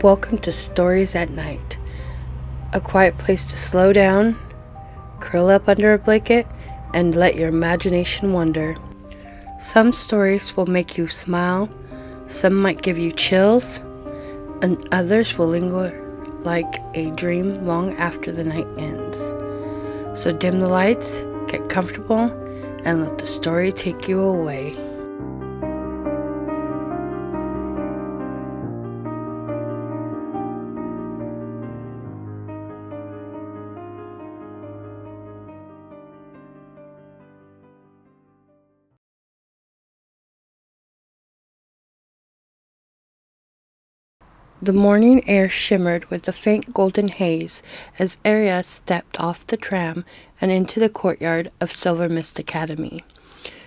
Welcome to Stories at Night, a quiet place to slow down, curl up under a blanket, and let your imagination wander. Some stories will make you smile, some might give you chills, and others will linger like a dream long after the night ends. So dim the lights, get comfortable, and let the story take you away. The morning air shimmered with a faint golden haze as Arya stepped off the tram and into the courtyard of Silver Mist Academy.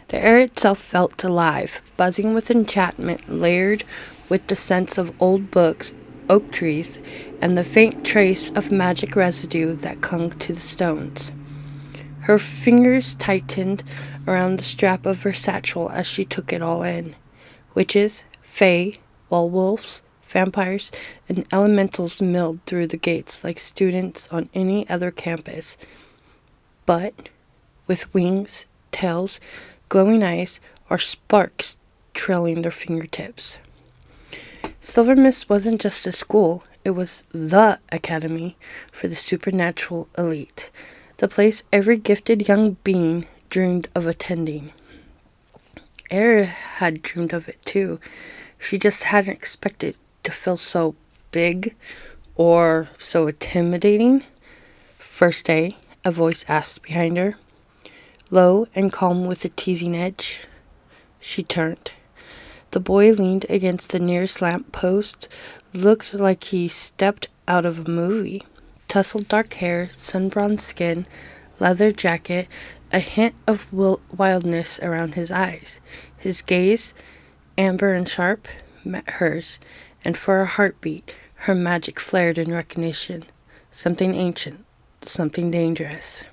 The air itself felt alive, buzzing with enchantment, layered with the scents of old books, oak trees, and the faint trace of magic residue that clung to the stones. Her fingers tightened around the strap of her satchel as she took it all in. Witches, fae, werewolves, vampires, and elementals milled through the gates like students on any other campus, but with wings, tails, glowing eyes, or sparks trailing their fingertips. Silver Mist wasn't just a school, it was the academy for the supernatural elite, the place every gifted young being dreamed of attending. Era had dreamed of it too. She just hadn't expected to feel so big or so intimidating. First day, a voice asked behind her, low and calm with a teasing edge. She turned. The boy leaned against the nearest lamp post, looked like he stepped out of a movie. Tousled dark hair, sun-bronzed skin, leather jacket, a hint of wildness around his eyes. His gaze, amber and sharp, met hers, and for a heartbeat, her magic flared in recognition. Something ancient, something dangerous.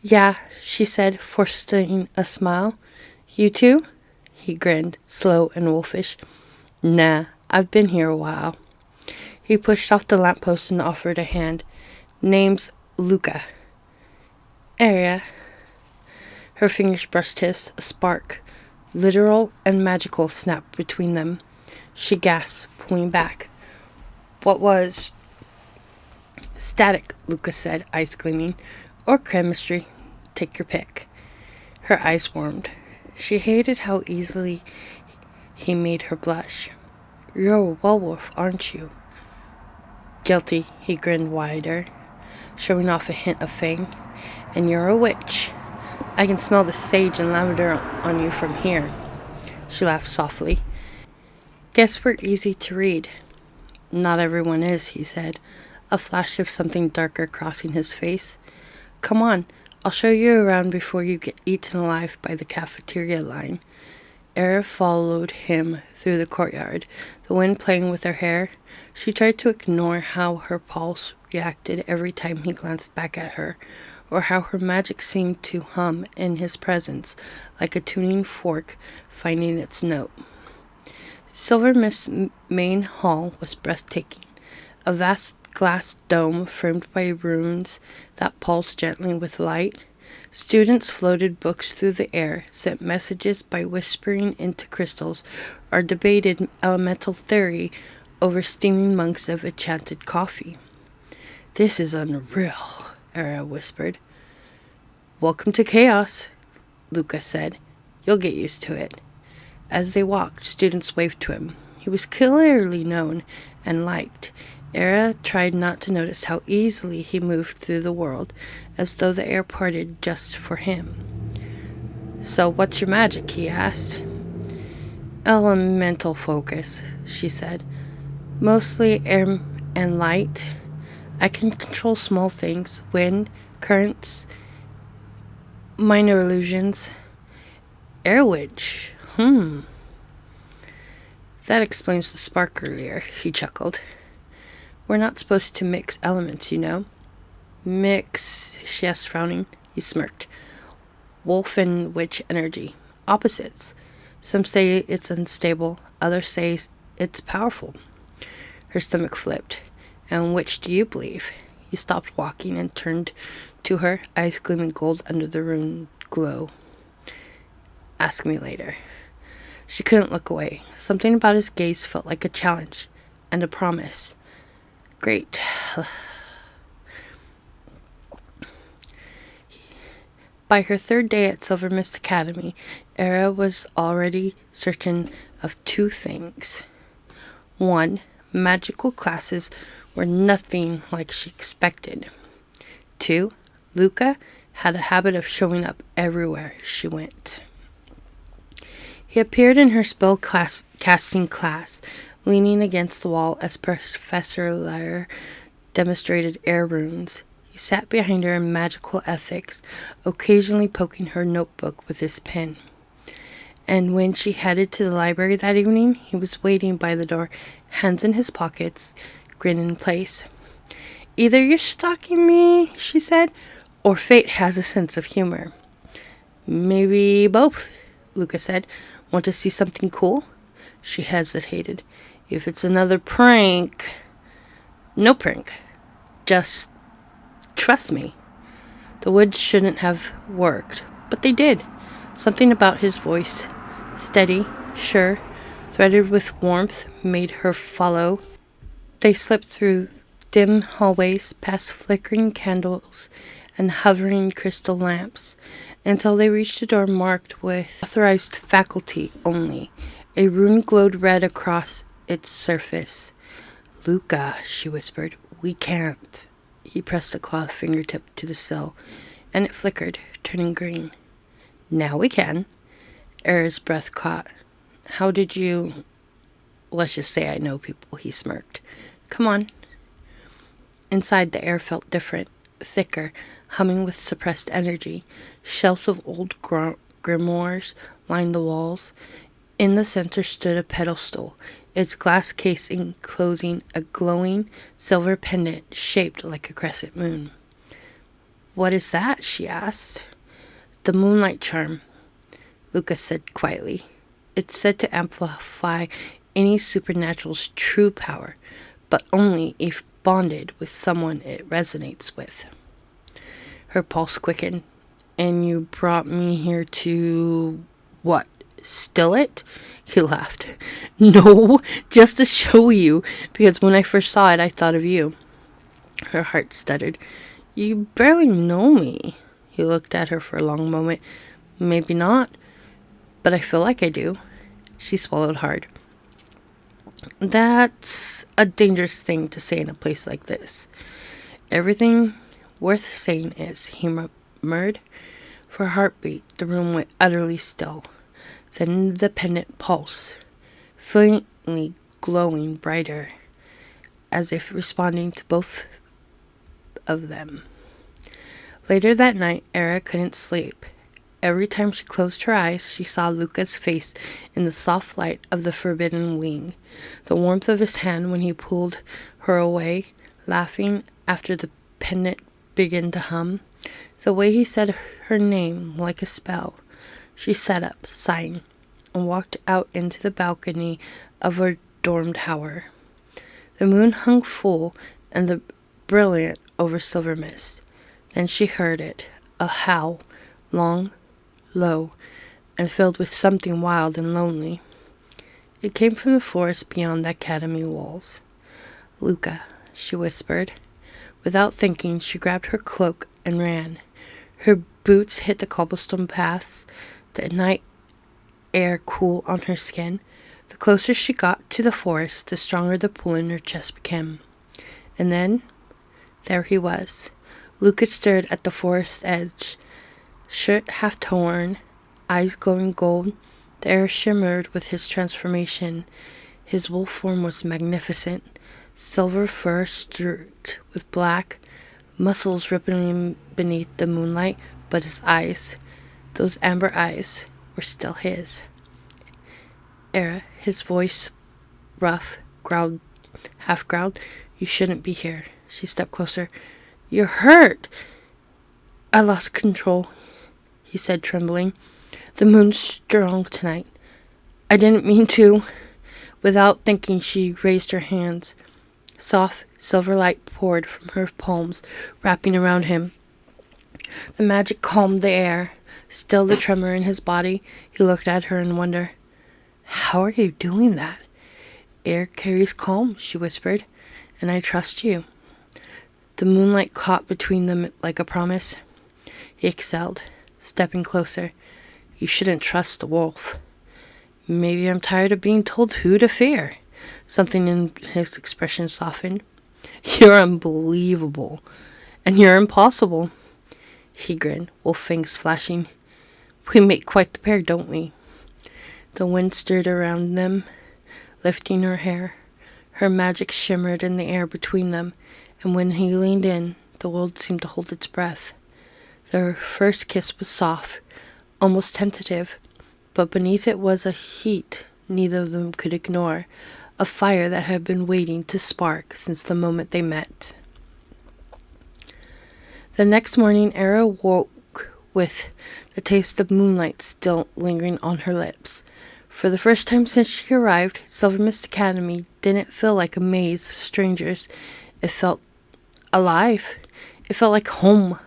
Yeah, she said, forcing a smile. You too? He grinned, slow and wolfish. Nah, I've been here a while. He pushed off the lamppost and offered a hand. Name's Luca. Arya. Her fingers brushed his, a spark, literal and magical, snapped between them. She gasped, pulling back. What was... Static, Luca said, eyes gleaming. Or chemistry. Take your pick. Her eyes warmed. She hated how easily he made her blush. You're a werewolf, aren't you? Guilty, he grinned wider, showing off a hint of fang. And you're a witch. I can smell the sage and lavender on you from here. She laughed softly. Guess we're easy to read. Not everyone is, he said, a flash of something darker crossing his face. Come on, I'll show you around before you get eaten alive by the cafeteria line. Era followed him through the courtyard, the wind playing with her hair. She tried to ignore how her pulse reacted every time he glanced back at her, or how her magic seemed to hum in his presence, like a tuning fork finding its note. Silver Mist's main hall was breathtaking, a vast glass dome framed by runes that pulsed gently with light. Students floated books through the air, sent messages by whispering into crystals, or debated elemental theory over steaming mugs of enchanted coffee. This is unreal, Era whispered. Welcome to chaos, Luca said. You'll get used to it. As they walked, students waved to him. He was clearly known and liked. Era tried not to notice how easily he moved through the world, as though the air parted just for him. So what's your magic? He asked. Elemental focus, she said. Mostly air and light. I can control small things, wind, currents, minor illusions. Air witch. That explains the spark earlier, he chuckled. We're not supposed to mix elements, you know. Mix, she asked, frowning. He smirked. Wolf and witch energy. Opposites. Some say it's unstable, others say It's powerful. Her stomach flipped. And which do you believe? He stopped walking and turned to her, eyes gleaming gold under the rune glow. Ask me later. She couldn't look away. Something about his gaze felt like a challenge and a promise. Great. By her third day at Silver Mist Academy, Era was already certain of two things. One, magical classes were nothing like she expected. Two, Luca had a habit of showing up everywhere she went. He appeared in her spell casting class, leaning against the wall as Professor Lyre demonstrated air runes. He sat behind her in magical ethics, occasionally poking her notebook with his pen. And when she headed to the library that evening, he was waiting by the door, hands in his pockets, grin in place. Either you're stalking me, she said, or fate has a sense of humor. Maybe both, Luca said. Want to see something cool? She hesitated. If it's another prank... No prank. Just trust me. The woods shouldn't have worked, but they did. Something about his voice, steady, sure, threaded with warmth, made her follow. They slipped through dim hallways, past flickering candles and hovering crystal lamps, until they reached a door marked with authorized faculty only. A rune glowed red across its surface. Luca, she whispered, we can't. He pressed a clawed fingertip to the sill, and it flickered, turning green. Now we can. Era's breath caught. How did you... Let's just say I know people, he smirked. Come on. Inside, the air felt different, thicker, humming with suppressed energy. Shelves of old grimoires lined the walls. In the center stood a pedestal, its glass casing closing a glowing silver pendant shaped like a crescent moon. What is that? She asked. The Moonlight charm, Lucas said quietly. It's said to amplify any supernatural's true power, but only if bonded with someone it resonates with. Her pulse quickened. And you brought me here to... what? Still it? He laughed. No, just to show you, because when I first saw it, I thought of you. Her heart stuttered. You barely know me. He looked at her for a long moment. Maybe not, but I feel like I do. She swallowed hard. That's a dangerous thing to say in a place like this. Everything worth saying is, he murmured. For a heartbeat, the room went utterly still. Then the pendant pulsed, faintly glowing brighter, as if responding to both of them. Later that night, Era couldn't sleep. Every time she closed her eyes, she saw Luca's face in the soft light of the forbidden wing, the warmth of his hand when he pulled her away, laughing after the pendant began to hum, the way he said her name like a spell. She sat up, sighing, and walked out into the balcony of her dorm tower. The moon hung full and brilliant over Silver Mist. Then she heard it, a howl, long, low, and filled with something wild and lonely. It came from the forest beyond the academy walls. Luca, she whispered. Without thinking, she grabbed her cloak and ran. Her boots hit the cobblestone paths, the night air cool on her skin. The closer she got to the forest, the stronger the pull in her chest became. And then, there he was. Luca stood at the forest's edge, shirt half torn, eyes glowing gold. The air shimmered with his transformation. His wolf form was magnificent, silver fur streaked with black, muscles rippling beneath the moonlight, but his eyes, those amber eyes, were still his. Era, his voice rough, half growled, you shouldn't be here. She stepped closer. You're hurt. I lost control, he said, trembling. The moon's strong tonight. I didn't mean to. Without thinking, she raised her hands. Soft silver light poured from her palms, wrapping around him. The magic calmed the air, stilled the tremor in his body. He looked at her in wonder. How are you doing that? Air carries calm, she whispered, and I trust you. The moonlight caught between them like a promise. He exhaled, stepping closer. You shouldn't trust the wolf. Maybe I'm tired of being told who to fear. Something in his expression softened. You're unbelievable. And you're impossible. He grinned, wolf fangs flashing. We make quite the pair, don't we? The wind stirred around them, lifting her hair. Her magic shimmered in the air between them, and when he leaned in, the world seemed to hold its breath. Their first kiss was soft, almost tentative, but beneath it was a heat neither of them could ignore, a fire that had been waiting to spark since the moment they met. The next morning, Era woke with the taste of moonlight still lingering on her lips. For the first time since she arrived, Silver Mist Academy didn't feel like a maze of strangers. It felt alive. It felt like home.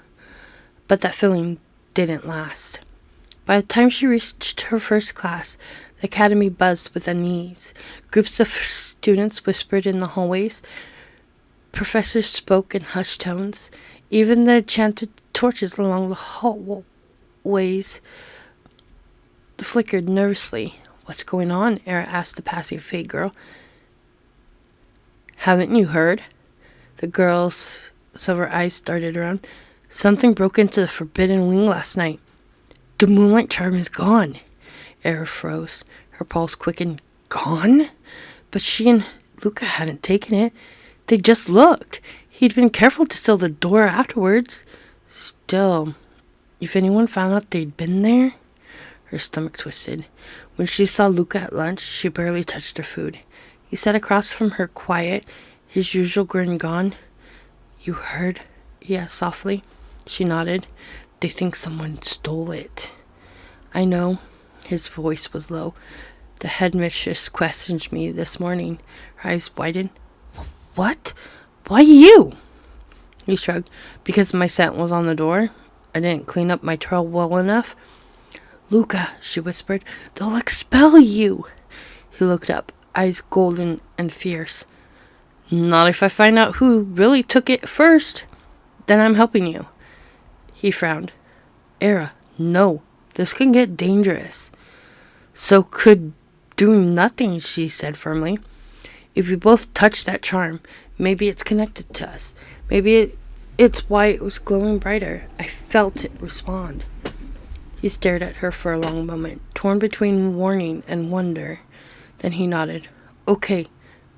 But that feeling didn't last. By the time she reached her first class, the academy buzzed with unease. Groups of students whispered in the hallways. Professors spoke in hushed tones. Even the enchanted torches along the hallways flickered nervously. What's going on? Era asked the passive fate girl. Haven't you heard? The girl's silver eyes darted around. Something broke into the forbidden wing last night. The moonlight charm is gone. Era froze. Her pulse quickened. Gone? But she and Luca hadn't taken it. They just looked. He'd been careful to seal the door afterwards. Still, if anyone found out they'd been there... Her stomach twisted. When she saw Luca at lunch, she barely touched her food. He sat across from her, quiet, his usual grin gone. You heard? He asked softly. She nodded. They think someone stole it. I know. His voice was low. The headmistress questioned me this morning. Her eyes widened. What? Why you? He shrugged. Because my scent was on the door. I didn't clean up my trail well enough. Luca, she whispered, they'll expel you. He looked up, eyes golden and fierce. Not if I find out who really took it first. Then I'm helping you. He frowned. Era, no. This can get dangerous. So could doing nothing, she said firmly. If we both touch that charm, maybe it's connected to us. Maybe it's why it was glowing brighter. I felt it respond. He stared at her for a long moment, torn between warning and wonder. Then he nodded. Okay,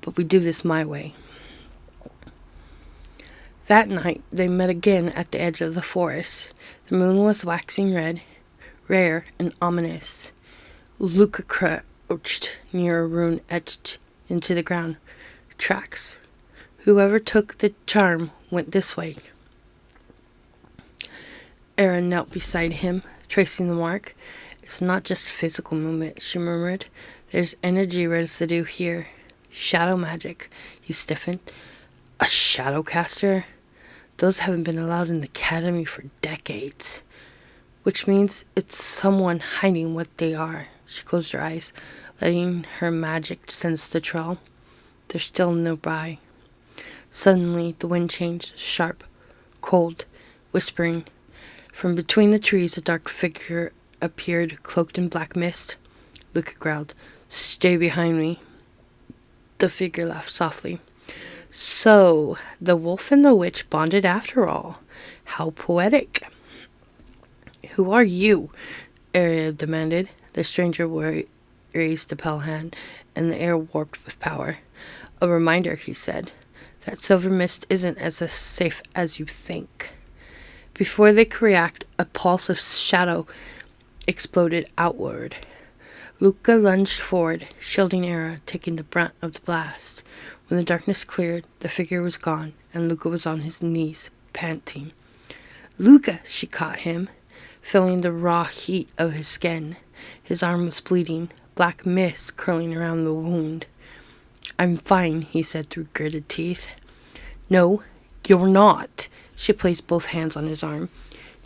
but we do this my way. That night, they met again at the edge of the forest. The moon was waxing red, rare and ominous. Luca crouched near a rune etched into the ground. Tracks. Whoever took the charm went this way. Era knelt beside him, tracing the mark. It's not just physical movement, she murmured. There's energy residue here. Shadow magic. He stiffened. A shadow caster? Those haven't been allowed in the academy for decades. Which means it's someone hiding what they are. She closed her eyes, letting her magic sense the trail. They're still nearby. Suddenly, the wind changed, sharp, cold, whispering. From between the trees, a dark figure appeared, cloaked in black mist. Luca growled, Stay behind me. The figure laughed softly. So, the wolf and the witch bonded after all. How poetic. Who are you? Arya demanded. The stranger raised a pale hand, and the air warped with power. A reminder, he said, that silver mist isn't as safe as you think. Before they could react, a pulse of shadow exploded outward. Luca lunged forward, shielding Era, taking the brunt of the blast. When the darkness cleared, the figure was gone, and Luca was on his knees, panting. Luca, she caught him, feeling the raw heat of his skin. His arm was bleeding, black mist curling around the wound. I'm fine, he said through gritted teeth. No, you're not. She placed both hands on his arm.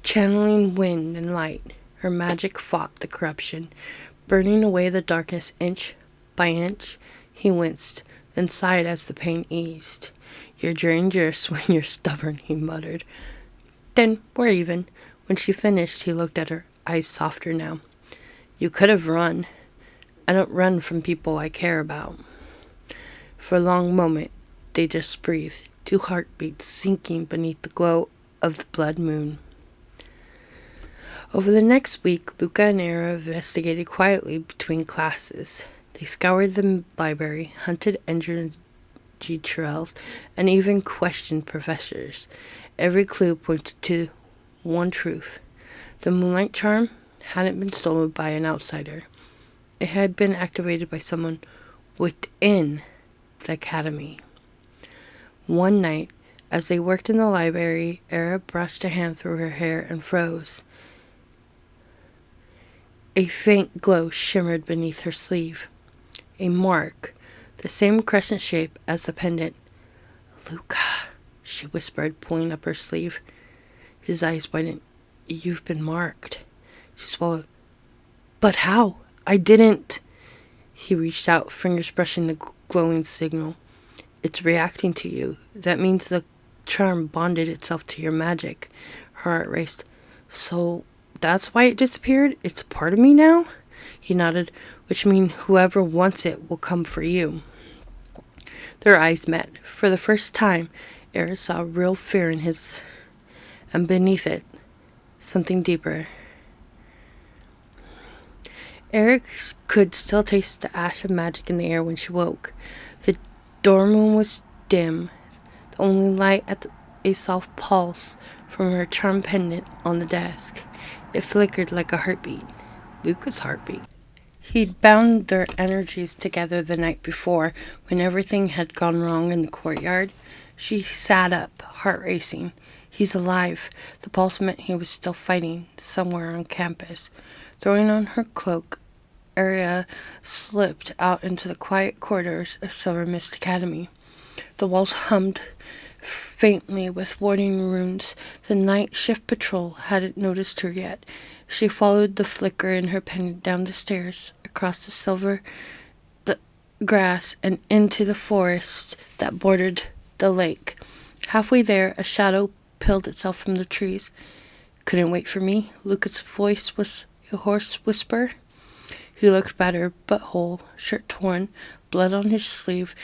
Channeling wind and light, her magic fought the corruption, burning away the darkness inch by inch. He winced, then sighed as the pain eased. You're dangerous when you're stubborn, he muttered. Then we're even. When she finished, he looked at her, eyes softer now. You could have run. I don't run from people I care about. For a long moment, they just breathed, two heartbeats sinking beneath the glow of the blood moon. Over the next week, Luca and Era investigated quietly between classes. They scoured the library, hunted energy trails, and even questioned professors. Every clue pointed to one truth. The Moonlight charm hadn't been stolen by an outsider. It had been activated by someone within the academy. One night, as they worked in the library, Era brushed a hand through her hair and froze. A faint glow shimmered beneath her sleeve. A mark, the same crescent shape as the pendant. Luca, she whispered, pulling up her sleeve. His eyes widened. You've been marked. She swallowed. But how? I didn't. He reached out, fingers brushing the glowing signal. It's reacting to you. That means the charm bonded itself to your magic. Her heart raced. So that's why it disappeared? It's part of me now? He nodded, which means whoever wants it will come for you. Their eyes met. For the first time, Eric saw real fear in his, and beneath it, something deeper. Eric could still taste the ash of magic in the air when she woke. The door moon was dim, the only light at a soft pulse from her charm pendant on the desk. It flickered like a heartbeat. Luca's heartbeat. He'd bound their energies together the night before, when everything had gone wrong in the courtyard. She sat up, heart racing. He's alive. The pulse meant he was still fighting, somewhere on campus. Throwing on her cloak, Aria slipped out into the quiet corridors of Silver Mist Academy. The walls hummed faintly with warding runes. The night shift patrol hadn't noticed her yet. She followed the flicker in her pendant down the stairs, across the grass, and into the forest that bordered the lake. Halfway there, a shadow peeled itself from the trees. Couldn't wait for me? Luca's voice was a hoarse whisper. He looked battered but whole, shirt torn, blood on his sleeve,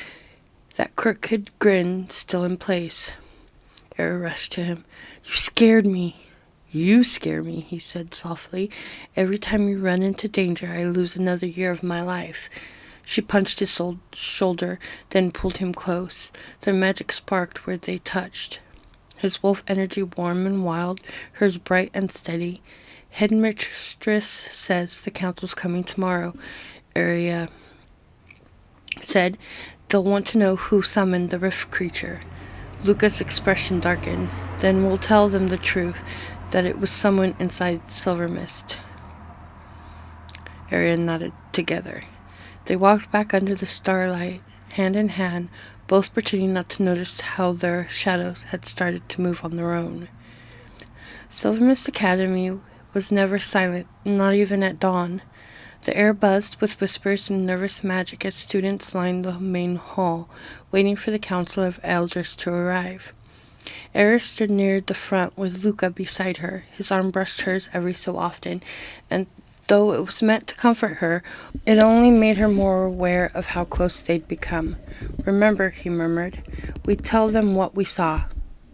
that crooked grin still in place. Era rushed to him. You scared me. You scare me, he said softly. Every time you run into danger, I lose another year of my life. She punched his shoulder, then pulled him close. Their magic sparked where they touched. His wolf energy warm and wild, hers bright and steady. Headmistress says the council's coming tomorrow, Aria said. They'll want to know who summoned the rift creature. Luca's expression darkened. Then we'll tell them the truth, that it was someone inside Silver Mist. Aria nodded together. They walked back under the starlight, hand in hand, both pretending not to notice how their shadows had started to move on their own. Silver Mist Academy was never silent, not even at dawn. The air buzzed with whispers and nervous magic as students lined the main hall, waiting for the Council of Elders to arrive. Eris stood near the front with Luca beside her. His arm brushed hers every so often, and though it was meant to comfort her, it only made her more aware of how close they'd become. Remember, he murmured, we tell them what we saw.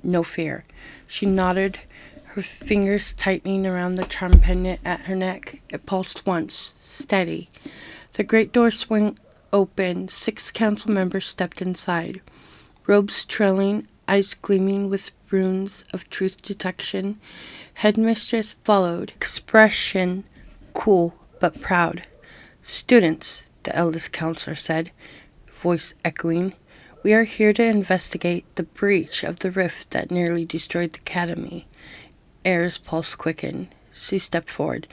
No fear. She nodded, her fingers tightening around the charm pendant at her neck. It pulsed once, steady. The great door swung open. 6 council members stepped inside, robes trailing, eyes gleaming with runes of truth detection. Headmistress followed, expression cool but proud. Students, the eldest counselor said, voice echoing, we are here to investigate the breach of the rift that nearly destroyed the academy. Air's pulse quickened. She stepped forward.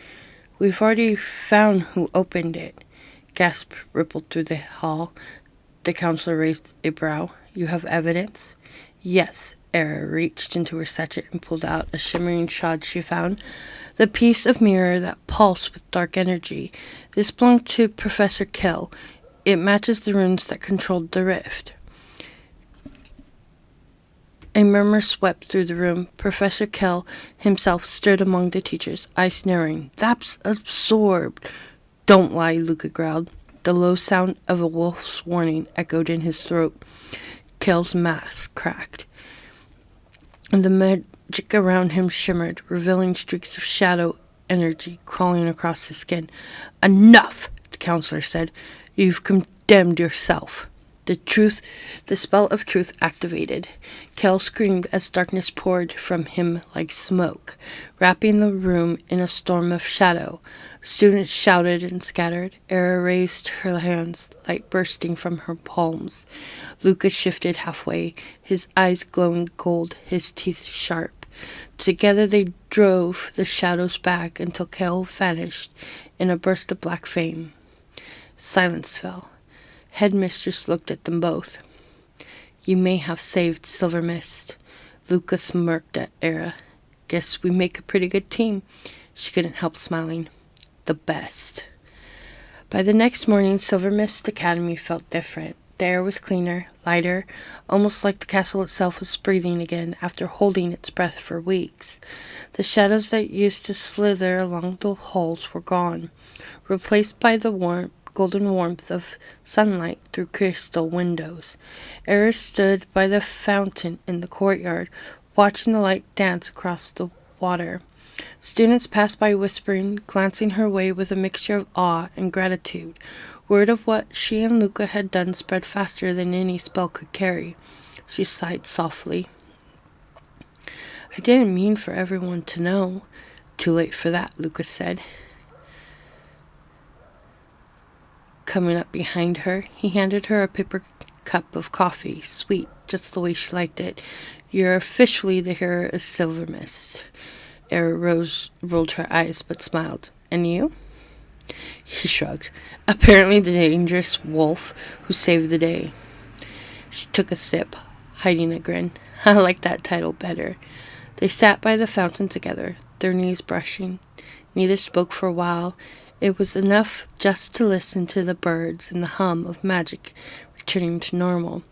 We've already found who opened it. Gasp rippled through the hall. The counselor raised a brow. You have evidence? Yes. Era reached into her sachet and pulled out a shimmering shard she found. The piece of mirror that pulsed with dark energy. This belonged to Professor Kell. It matches the runes that controlled the rift. A murmur swept through the room. Professor Kell himself stood among the teachers, eyes narrowing. That's absorbed. Don't lie, Luca growled. The low sound of a wolf's warning echoed in his throat. Kell's mask cracked, and the magic around him shimmered, revealing streaks of shadow energy crawling across his skin. Enough, the counselor said. You've condemned yourself. The spell of truth activated. Kell screamed as darkness poured from him like smoke, wrapping the room in a storm of shadow. Students shouted and scattered. Era raised her hands, light bursting from her palms. Lucas shifted halfway, his eyes glowing gold, his teeth sharp. Together they drove the shadows back until Kell vanished in a burst of black flame. Silence fell. Headmistress looked at them both. You may have saved Silver Mist. Lucas smirked at Era. Guess we make a pretty good team. She couldn't help smiling. The best. By the next morning, Silver Mist Academy felt different. The air was cleaner, lighter, almost like the castle itself was breathing again after holding its breath for weeks. The shadows that used to slither along the halls were gone, replaced by the golden warmth of sunlight through crystal windows. Eris stood by the fountain in the courtyard, watching the light dance across the water. Students passed by whispering, glancing her way with a mixture of awe and gratitude. Word of what she and Luca had done spread faster than any spell could carry. She sighed softly. I didn't mean for everyone to know. Too late for that, Luca said. Coming up behind her, he handed her a paper cup of coffee, sweet, just the way she liked it. You're officially the hero of Silver Mist. Era rolled her eyes, but smiled. And you? He shrugged. Apparently the dangerous wolf who saved the day. She took a sip, hiding a grin. I like that title better. They sat by the fountain together, their knees brushing. Neither spoke for a while. It was enough just to listen to the birds and the hum of magic returning to normal.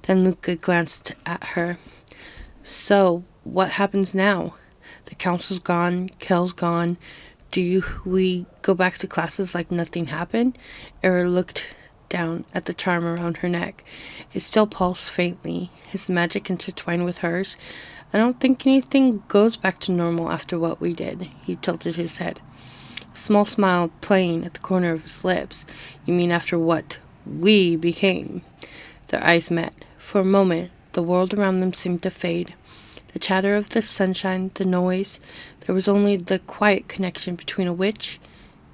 Then Luca glanced at her. So, what happens now? The council's gone, Kell's gone. We go back to classes like nothing happened? Era looked down at the charm around her neck. It still pulsed faintly, his magic intertwined with hers. I don't think anything goes back to normal after what we did. He tilted his head. A small smile playing at the corner of his lips. You mean after what we became? Their eyes met. For a moment, the world around them seemed to fade. The chatter of the sunshine, the noise. There was only the quiet connection between a witch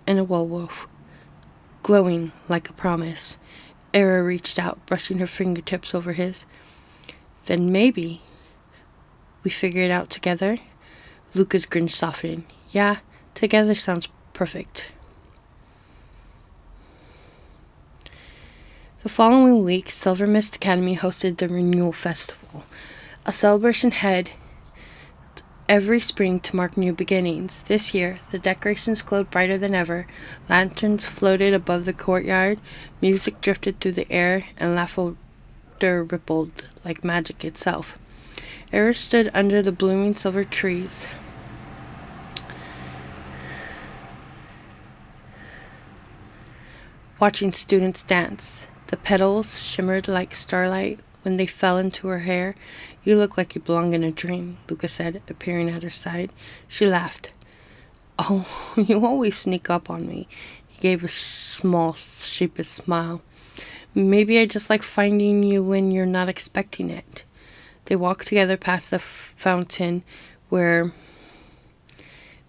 and a werewolf, glowing like a promise. Era reached out, brushing her fingertips over his. Then maybe we figure it out together? Luca's grin softened. Yeah, together sounds perfect. The following week, Silver Mist Academy hosted the Renewal Festival, a celebration held every spring to mark new beginnings. This year, the decorations glowed brighter than ever. Lanterns floated above the courtyard, music drifted through the air, and laughter rippled like magic itself. Eris stood under the blooming silver trees, watching students dance. The petals shimmered like starlight when they fell into her hair. You look like you belong in a dream, Luca said, appearing at her side. She laughed. Oh, you always sneak up on me. He gave a small, sheepish smile. Maybe I just like finding you when you're not expecting it. They walked together past the fountain where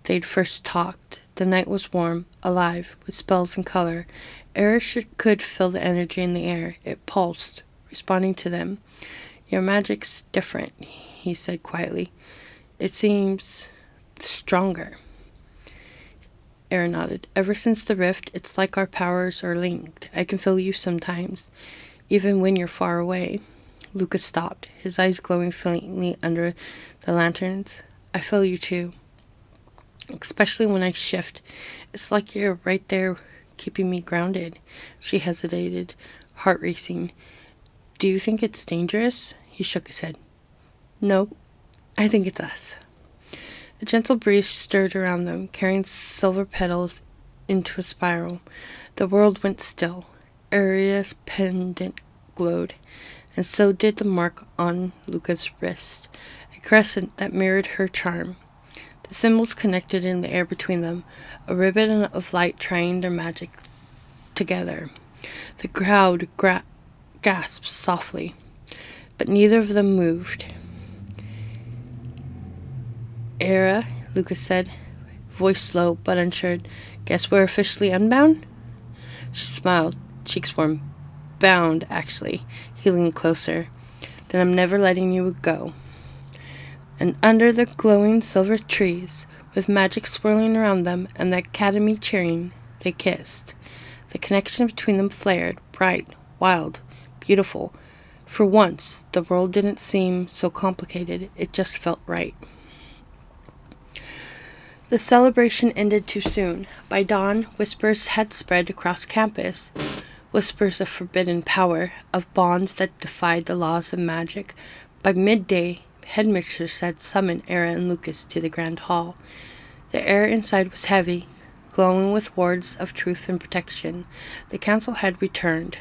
they'd first talked. The night was warm, alive, with spells and color. Eris could feel the energy in the air. It pulsed, responding to them. Your magic's different, he said quietly. It seems stronger. Erin nodded. Ever since the rift, it's like our powers are linked. I can feel you sometimes, even when you're far away. Lucas stopped, his eyes glowing faintly under the lanterns. I feel you too. Especially when I shift. It's like you're right there keeping me grounded. She hesitated, heart racing. Do you think it's dangerous? He shook his head. No, I think it's us. A gentle breeze stirred around them, carrying silver petals into a spiral. The world went still. Aria's pendant glowed, and so did the mark on Luca's wrist, a crescent that mirrored her charm. The symbols connected in the air between them, a ribbon of light trying their magic together. The crowd gasped softly, but neither of them moved. Era, Lucas said, voice low but unsure. Guess we're officially unbound? She smiled, cheeks warm. Bound, actually. He leaned closer. Then I'm never letting you go. And under the glowing silver trees, with magic swirling around them and the academy cheering, they kissed. The connection between them flared, bright, wild, beautiful. For once, the world didn't seem so complicated. It just felt right. The celebration ended too soon. By dawn, whispers had spread across campus. Whispers of forbidden power, of bonds that defied the laws of magic. By midday, headmistress had summoned Era and Lucas to the grand hall. The air inside was heavy, glowing with words of truth and protection. The council had returned.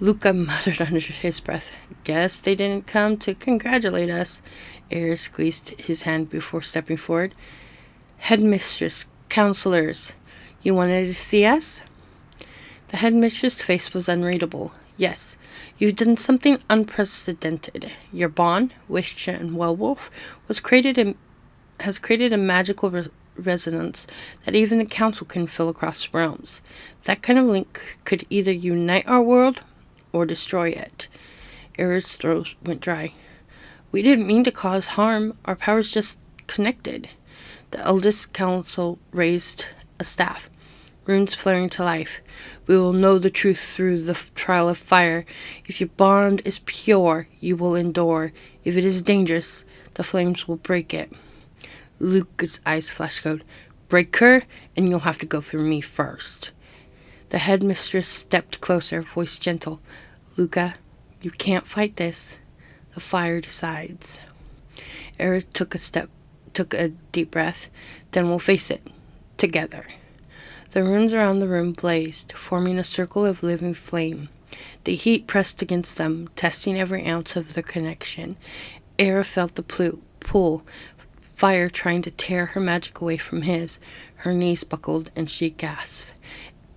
Luca muttered under his breath. Guess they didn't come to congratulate us. Era squeezed his hand before stepping forward. Headmistress, counselors, you wanted to see us? The headmistress' face was unreadable. Yes, you've done something unprecedented. Your bond, Wish and Werewolf, has created a magical resonance that even the council can feel across realms. That kind of link could either unite our world or destroy it. Era's throat went dry. We didn't mean to cause harm. Our powers just connected. The eldest council raised a staff, runes flaring to life. We will know the truth through the trial of fire. If your bond is pure, you will endure. If it is dangerous, the flames will break it. Luca's eyes flashed gold. Break her, and you'll have to go through me first. The headmistress stepped closer, voice gentle. Luca, you can't fight this. The fire decides. Eris took a deep breath. Then we'll face it. Together. The runes around the room blazed, forming a circle of living flame. The heat pressed against them, testing every ounce of their connection. Era felt the pull, fire trying to tear her magic away from his. Her knees buckled, and she gasped.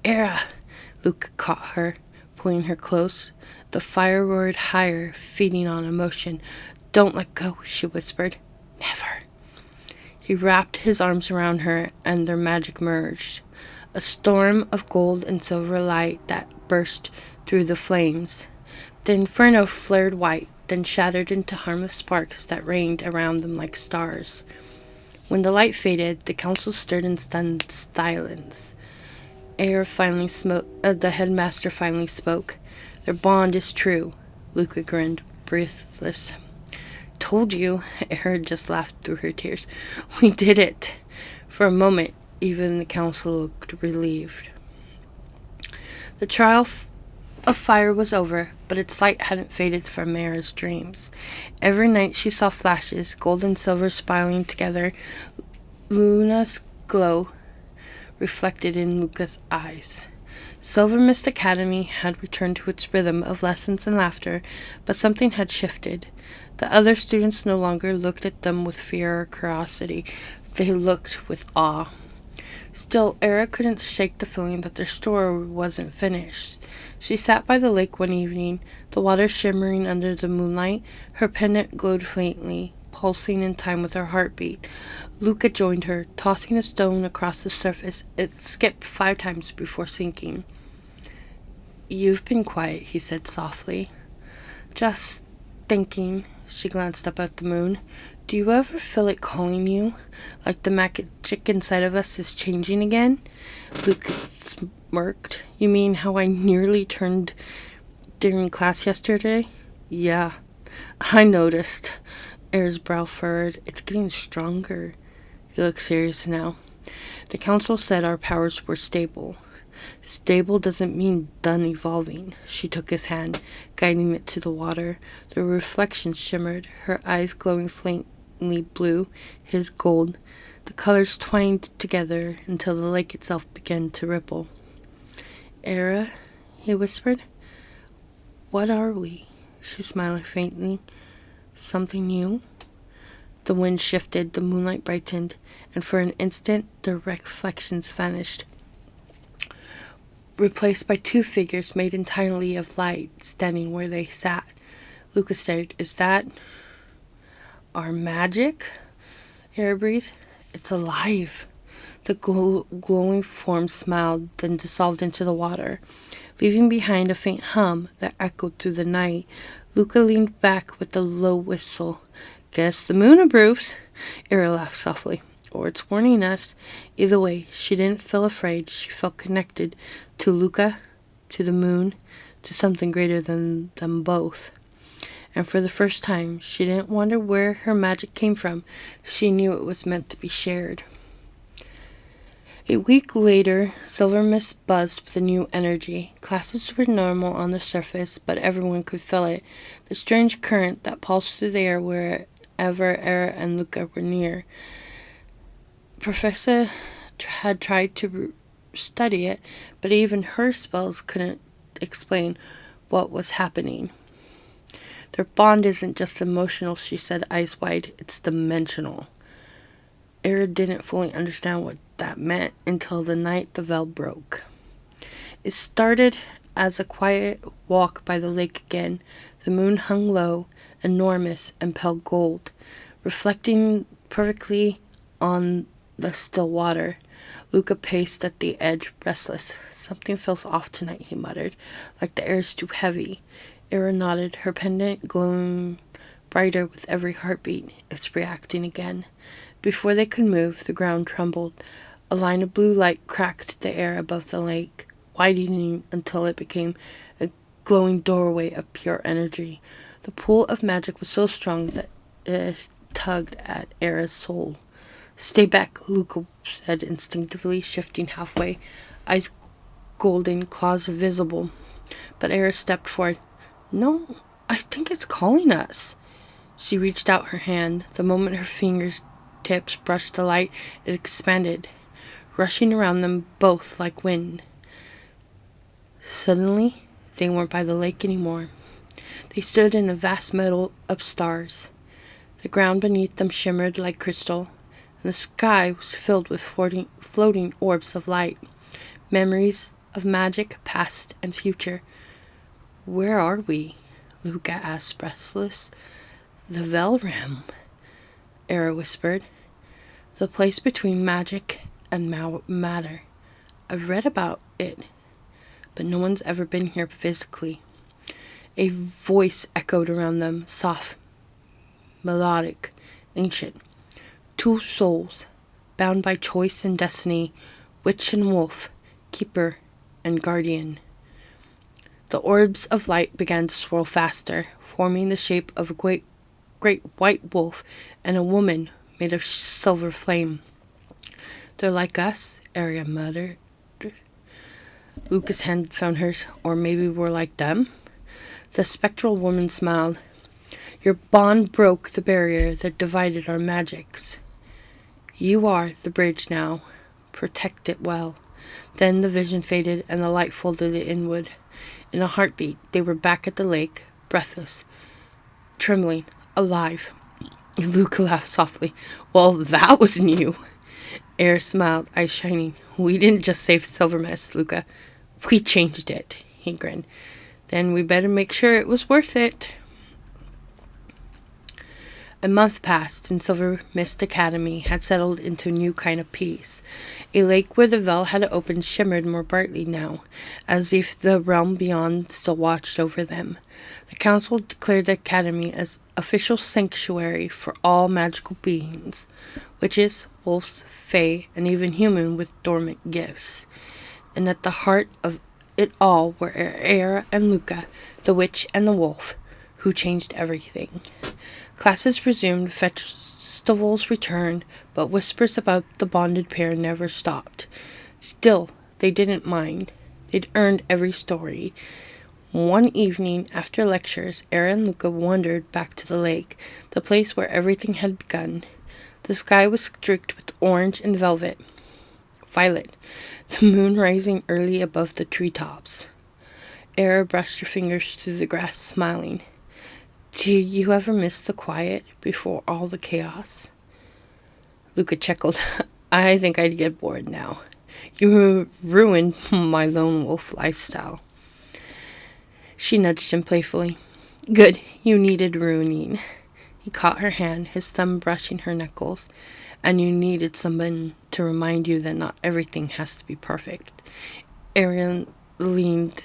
Era! Luke caught her, pulling her close. The fire roared higher, feeding on emotion. Don't let go, she whispered. Never. He wrapped his arms around her, and their magic merged. A storm of gold and silver light that burst through the flames. The inferno flared white, then shattered into harmless sparks that rained around them like stars. When the light faded, the council stirred in stunned silence. The headmaster finally spoke. Their bond is true. Luca grinned, breathless. Told you. Era just laughed through her tears. We did it. For a moment, even the council looked relieved. The trial of fire was over, but its light hadn't faded from Era's dreams. Every night she saw flashes, gold and silver spiraling together, Luna's glow reflected in Luca's eyes. Silver Mist Academy had returned to its rhythm of lessons and laughter, but something had shifted. The other students no longer looked at them with fear or curiosity. They looked with awe. Still, Era couldn't shake the feeling that their story wasn't finished. She sat by the lake one evening, the water shimmering under the moonlight. Her pendant glowed faintly, pulsing in time with her heartbeat. Luca joined her, tossing a stone across the surface. It skipped 5 times before sinking. You've been quiet, he said softly. Just thinking. She glanced up at the moon. Do you ever feel it calling you? Like the magic inside of us is changing again? Luke smirked. You mean how I nearly turned During class yesterday? Yeah, I noticed. Air's brow furrowed. It's getting stronger. He looked serious now. The council said our powers were stable. Stable doesn't mean done evolving. She took his hand, guiding it to the water. The reflection shimmered, her eyes glowing faintly blue, his gold. The colors twined together until the lake itself began to ripple. Era, he whispered. What are we? She smiled faintly. Something new? The wind shifted, the moonlight brightened, and for an instant the reflections vanished, replaced by two figures made entirely of light, standing where they sat. Lucas stared. Is that our magic? Air breathed. It's alive. The glowing form smiled, then dissolved into the water, leaving behind a faint hum that echoed through the night. Luca leaned back with a low whistle. Guess the moon approves. Era laughed softly. Or it's warning us. Either way, she didn't feel afraid. She felt connected to Luca, to the moon, to something greater than them both. And for the first time, she didn't wonder where her magic came from. She knew it was meant to be shared. A week later, Silver Mist buzzed with a new energy. Classes were normal on the surface, but everyone could feel it. The strange current that pulsed through the air wherever Era and Luca were near. Professor had tried to study it, but even her spells couldn't explain what was happening. Their bond isn't just emotional, she said, eyes wide. It's dimensional. Era didn't fully understand what that meant until the night the veil broke. It started as a quiet walk by the lake again. The moon hung low, enormous and pale gold, reflecting perfectly on the still water. Luca paced at the edge, restless. Something feels off tonight, he muttered, like the air's too heavy. Era nodded, her pendant glowing brighter with every heartbeat. It's reacting again. Before they could move, the ground trembled. A line of blue light cracked the air above the lake, widening until it became a glowing doorway of pure energy. The pull of magic was so strong that it tugged at Era's soul. Stay back, Luca said instinctively, shifting halfway, eyes golden, claws visible. But Era stepped forward. No, I think it's calling us. She reached out her hand. The moment her fingertips brushed the light, it expanded, rushing around them both like wind. Suddenly, they weren't by the lake anymore. They stood in a vast meadow of stars. The ground beneath them shimmered like crystal, and the sky was filled with floating orbs of light, memories of magic, past and future. Where are we? Luca asked, breathless. The Veil Rim, Era whispered. The place between magic and matter. I've read about it, but no one's ever been here physically. A voice echoed around them, soft, melodic, ancient. Two souls, bound by choice and destiny, witch and wolf, keeper and guardian. The orbs of light began to swirl faster, forming the shape of a great white wolf and a woman made of silver flame. They're like us, Arya muttered. Lucas' hand found hers. Or maybe we're like them? The spectral woman smiled. Your bond broke the barrier that divided our magics. You are the bridge now. Protect it well. Then the vision faded and the light folded it inward. In a heartbeat, they were back at the lake, breathless, trembling, alive. Luca laughed softly. Well, that was new. Air smiled, eyes shining. We didn't just save Silver Mist, Luca. We changed it, he grinned. Then we better make sure it was worth it. A month passed, and Silver Mist Academy had settled into a new kind of peace. A lake where the veil had opened shimmered more brightly now, as if the realm beyond still watched over them. The council declared the academy as official sanctuary for all magical beings, witches, wolves, fae, and even human with dormant gifts. And at the heart of it all were Era and Luca, the witch and the wolf, who changed everything. Classes resumed, festivals returned, but whispers about the bonded pair never stopped. Still, they didn't mind. They'd earned every story. One evening, after lectures, Era and Luca wandered back to the lake, the place where everything had begun. The sky was streaked with orange and violet, the moon rising early above the treetops. Era brushed her fingers through the grass, smiling. Do you ever miss the quiet before all the chaos? Luca chuckled. I think I'd get bored now. You ruined my lone wolf lifestyle. She nudged him playfully. Good, you needed ruining. He caught her hand, his thumb brushing her knuckles. And you needed someone to remind you that not everything has to be perfect. Arian leaned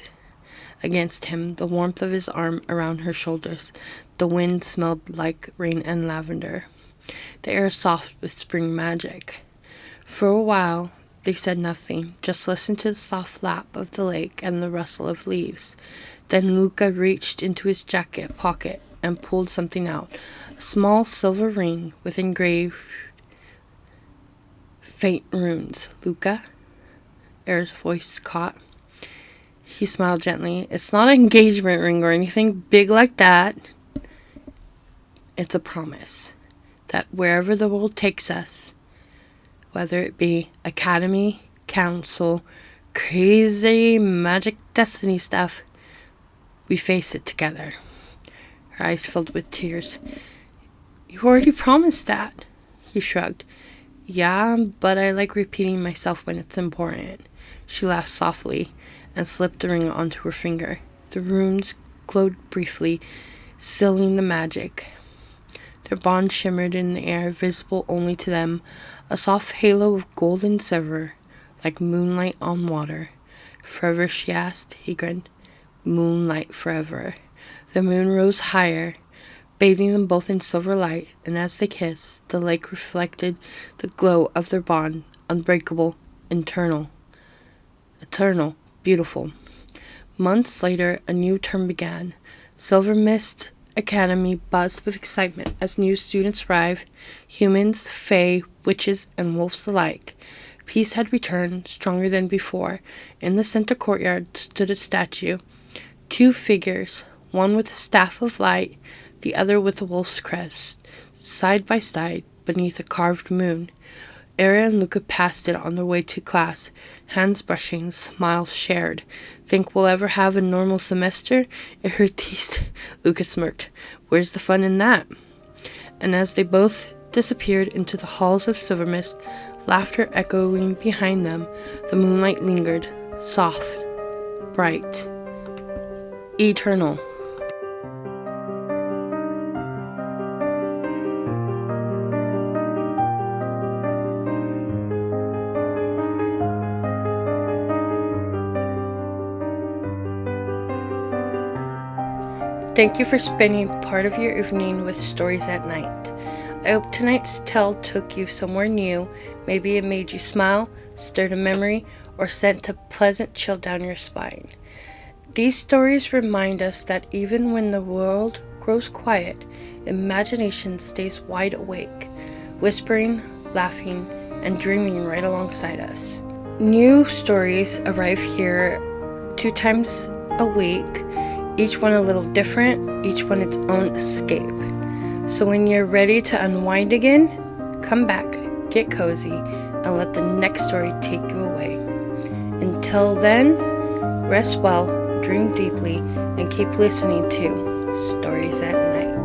against him, the warmth of his arm around her shoulders. The wind smelled like rain and lavender. The air soft with spring magic. For a while, they said nothing, just listened to the soft lap of the lake and the rustle of leaves. Then Luca reached into his jacket pocket and pulled something out, a small silver ring with engraved faint runes. Luca? Era's voice caught. He smiled gently. It's not an engagement ring or anything big like that. It's a promise that wherever the world takes us, whether it be academy, council, crazy magic destiny stuff, we face it together. Her eyes filled with tears. You already promised that. He shrugged. Yeah, but I like repeating myself when it's important. She laughed softly and slipped the ring onto her finger. The runes glowed briefly, sealing the magic. Their bond shimmered in the air, visible only to them, a soft halo of gold and silver, like moonlight on water. Forever, she asked. He grinned. Moonlight forever. The moon rose higher, bathing them both in silver light, and as they kissed, the lake reflected the glow of their bond, unbreakable, eternal, beautiful. Months later, a new term began. Silver Mist Academy buzzed with excitement as new students arrived, humans, fae, witches, and wolves alike. Peace had returned, stronger than before. In the center courtyard stood a statue. Two figures, one with a staff of light, the other with a wolf's crest, side by side beneath a carved moon. Era and Luca passed it on their way to class, hands brushing, smiles shared. Think we'll ever have a normal semester? Era teased. Luca smirked. Where's the fun in that? And as they both disappeared into the halls of Silvermist, laughter echoing behind them, the moonlight lingered, soft, bright, eternal. Thank you for spending part of your evening with Stories at Night. I hope tonight's tale took you somewhere new. Maybe it made you smile, stirred a memory, or sent a pleasant chill down your spine. These stories remind us that even when the world grows quiet, imagination stays wide awake, whispering, laughing, and dreaming right alongside us. New stories arrive here 2 times a week, each one a little different, each one its own escape. So when you're ready to unwind again, come back, get cozy, and let the next story take you away. Until then, rest well, dream deeply, and keep listening to Stories at Night.